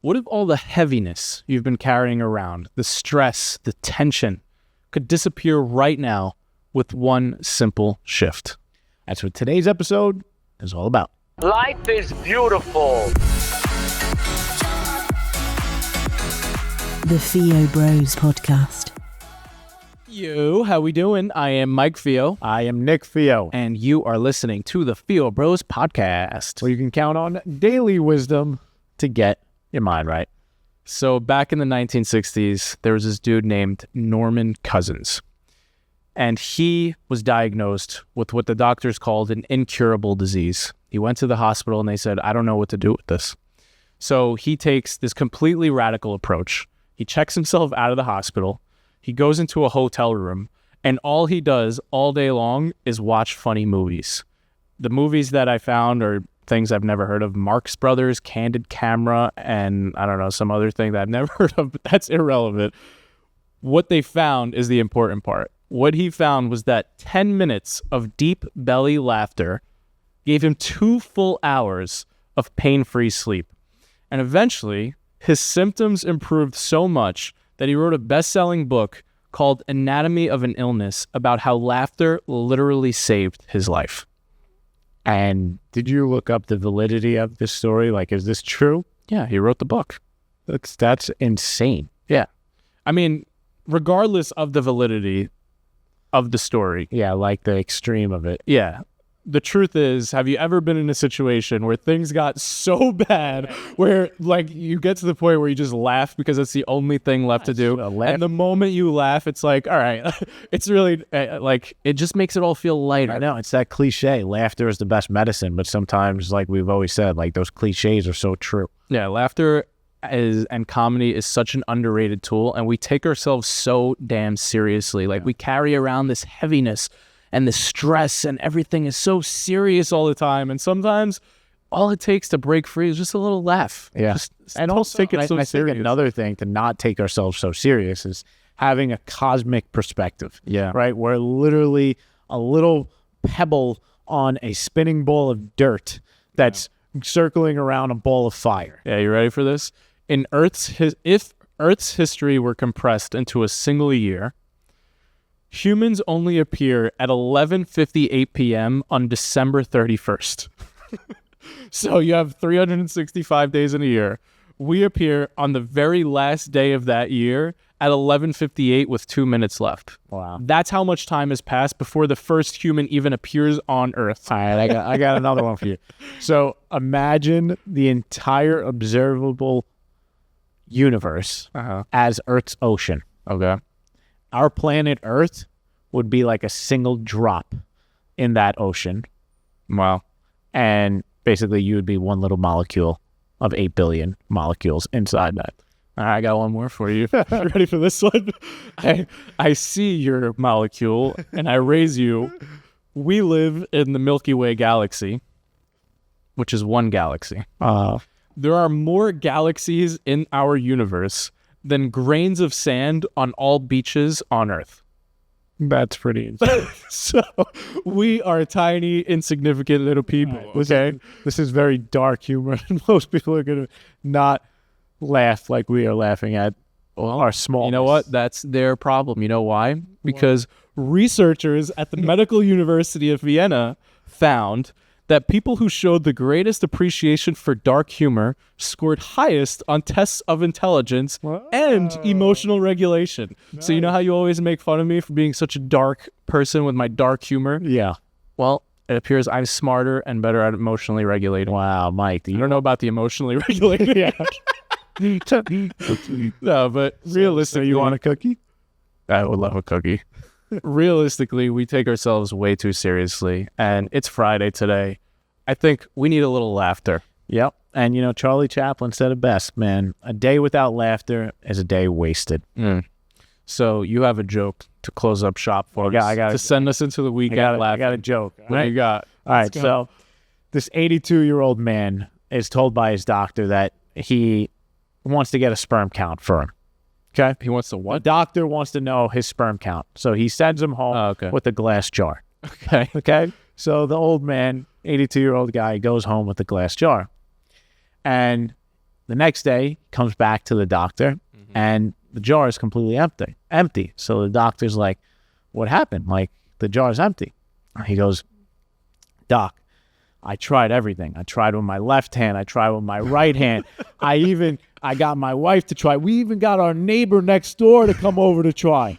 What if all the heaviness you've been carrying around, the stress, the tension, could disappear right now with one simple shift? That's what today's episode is all about. Life is beautiful. The Theo Bros Podcast. Yo, how we doing? I am Mike Theo. I am Nick Theo. And you are listening to the Theo Bros Podcast, where you can count on daily wisdom to get your mind right. So back in the 1960s, there was this dude named Norman Cousins. And he was diagnosed with what the doctors called an incurable disease. He went to the hospital and they said, I don't know what to do with this. So he takes this completely radical approach. He checks himself out of the hospital. He goes into a hotel room, and all he does all day long is watch funny movies. The movies that I found are things I've never heard of: Marx Brothers, Candid Camera, and I don't know, some other thing that I've never heard of, but that's irrelevant. What they found is the important part. What he found was that 10 minutes of deep belly laughter gave him 2 full hours of pain-free sleep. And eventually, his symptoms improved so much that he wrote a best-selling book called Anatomy of an Illness about how laughter literally saved his life. And did you look up the validity of this story? Like, is this true? Yeah, he wrote the book. That's insane. Yeah. I mean, regardless of the validity of the story. Yeah, like the extreme of it. Yeah. The truth is, have you ever been in a situation where things got so bad where, like, you get to the point where you just laugh because it's the only thing left to do? And the moment you laugh, it's like, all right, it's really, like, it just makes it all feel lighter. I know, it's that cliche. Laughter is the best medicine, but sometimes, like we've always said, like, those cliches are so true. Yeah, laughter and comedy is such an underrated tool, and we take ourselves so damn seriously. Like, we carry around this heaviness and the stress, and everything is so serious all the time. And sometimes all it takes to break free is just a little laugh. Yeah. And also, I think another thing to not take ourselves so serious is having a cosmic perspective. Yeah. Right? We're literally a little pebble on a spinning ball of dirt that's circling around a ball of fire. Yeah, you ready for this? If Earth's history were compressed into a single year, humans only appear at 11:58 p.m. on December 31st. So you have 365 days in a year. We appear on the very last day of that year at 11:58 with 2 minutes left. Wow. That's how much time has passed before the first human even appears on Earth. All right, I got another one for you. So imagine the entire observable universe as Earth's ocean. Okay. Our planet Earth would be like a single drop in that ocean. Wow. And basically you would be one little molecule of 8 billion molecules inside that. All right, I got one more for you. You ready for this one? I see your molecule and I raise you. We live in the Milky Way galaxy, which is one galaxy. There are more galaxies in our universe than grains of sand on all beaches on Earth. That's pretty insane. So we are tiny, insignificant little people. Okay, this is very dark humor, and most people are gonna not laugh like we are laughing at our smallness. You know what? That's their problem. You know why? Because researchers at the Medical University of Vienna found that people who showed the greatest appreciation for dark humor scored highest on tests of intelligence and emotional regulation. Nice. So you know how you always make fun of me for being such a dark person with my dark humor? Yeah. Well, it appears I'm smarter and better at emotionally regulating. Wow, Mike. You don't know about the emotionally regulating. Yeah. No, but realistically, you want a cookie? I would love a cookie. Realistically, we take ourselves way too seriously, and it's Friday today. I think we need a little laughter. Yep. And, you know, Charlie Chaplin said it best, man. A day without laughter is a day wasted. So you have a joke to close up shop for us, to send us into the weekend laughing. I got a joke. What do you got? All right, so this 82-year-old man is told by his doctor that he wants to get a sperm count for him. Okay. He wants to what? The doctor wants to know his sperm count. So he sends him home with a glass jar. Okay. Okay. So the old man, 82-year-old guy, goes home with a glass jar. And the next day, he comes back to the doctor, and the jar is completely empty. So the doctor's like, what happened? Like, the jar's empty. He goes, Doc, I tried everything. I tried with my left hand. I tried with my right hand. I got my wife to try. We even got our neighbor next door to come over to try.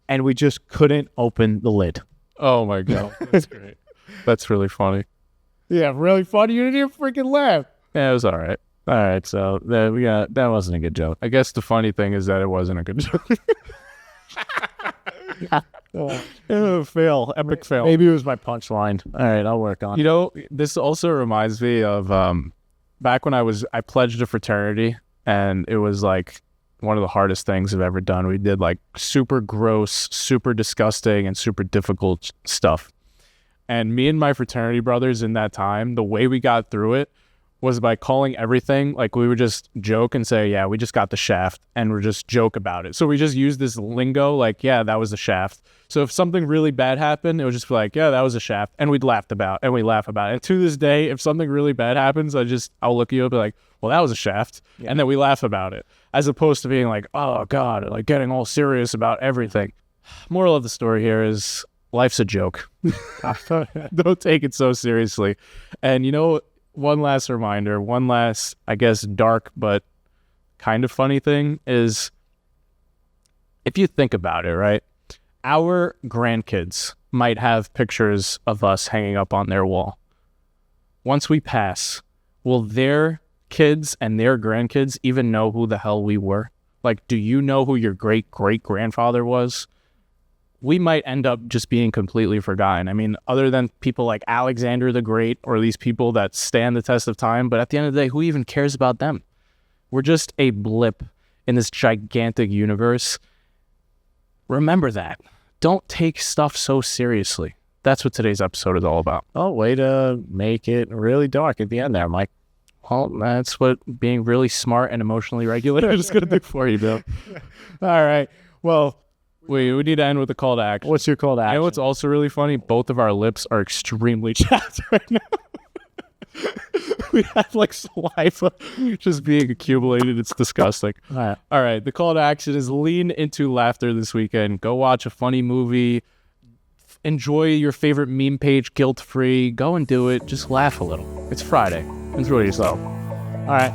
And we just couldn't open the lid. Oh my God. That's great. That's really funny. Yeah, really funny. You didn't even freaking laugh. Yeah, it was all right. All right, so that wasn't a good joke. I guess the funny thing is that it wasn't a good joke. Fail. Epic fail. Maybe it was my punchline. All right, I'll work on it. You know, this also reminds me of back when I pledged a fraternity, and it was like one of the hardest things I've ever done. We did like super gross, super disgusting, and super difficult stuff. And me and my fraternity brothers in that time, the way we got through it was by calling everything, like we would just joke and say, yeah, we just got the shaft, and we're just joke about it. So we just used this lingo like, yeah, that was the shaft. So if something really bad happened, it would just be like, yeah, that was a shaft. And we'd laugh about it. And to this day, if something really bad happens, I'll look you up and be like, well, that was a shaft. Yeah. And then we laugh about it, as opposed to being like, oh God, like getting all serious about everything. Moral of the story here is life's a joke. Don't take it so seriously. And you know, one last reminder, I guess, dark but kind of funny thing is, if you think about it, right? Our grandkids might have pictures of us hanging up on their wall. Once we pass, will their kids and their grandkids even know who the hell we were? Like, do you know who your great-great-grandfather was? We might end up just being completely forgotten. I mean, other than people like Alexander the Great or these people that stand the test of time, but at the end of the day, who even cares about them? We're just a blip in this gigantic universe. Remember that. Don't take stuff so seriously. That's what today's episode is all about. Oh, way to make it really dark at the end there, Mike. Well, that's what being really smart and emotionally regulated is going to do for you, Bill. All right. Well, we need to end with a call to action. What's your call to action? You know what's also really funny? Both of our lips are extremely chapped right now. We have like saliva just being accumulated. It's disgusting. All right. The call to action is lean into laughter this weekend. Go watch a funny movie. Enjoy your favorite meme page guilt-free. Go and do it. Just laugh a little. It's Friday. Enjoy yourself. All right.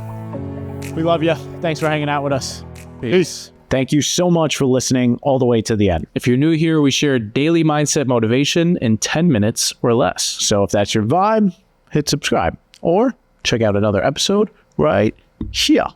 We love you. Thanks for hanging out with us. Peace. Thank you so much for listening all the way to the end. If you're new here, we share daily mindset motivation in 10 minutes or less. So if that's your vibe, hit subscribe or check out another episode right here.